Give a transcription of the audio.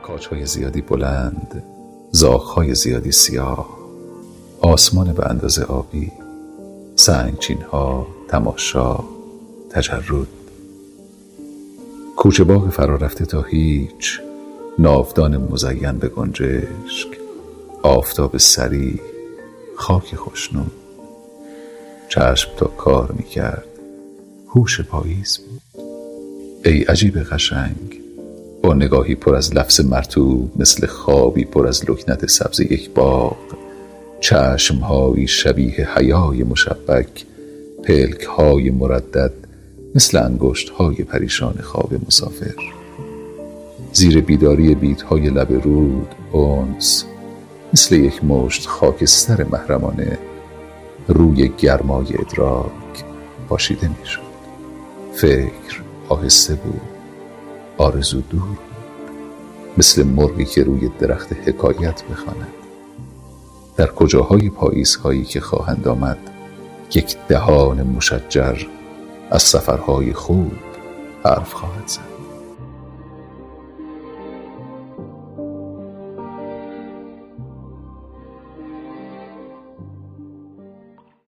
کاج‌های زیادی بلند، زاغ‌های زیادی سیاه، آسمان به اندازه آبی، سنگچین‌ها، تماشا، تجرد، کوچه باغ فرا رفته تا هیچ، ناودان مزین به گنجشک، آفتاب سریع، خاک خوشنو. چشم تا کار می‌کرد، هوش پاییز بود. ای عجیب قشنگ، با نگاهی پر از لفظ مرطوب، مثل خوابی پر از لکنت سبز یک باغ، چشمهایی شبیه حیای مشبک، پلک‌های مردد مثل انگشت‌های پریشان خواب مسافر. زیر بیداری بیت‌های لب رود، انس مثل یک مشت خاکستر محرمانه روی گرمای ادراک پاشیده می‌شد. فکر آهسته بود، آرزو دور بود، مثل مرغی که روی درخت حکایت بخواند. در کجاهای پاییزهایی که خواهند آمد، یک دهان مشجر از سفرهای خوب حرف خواهد زد.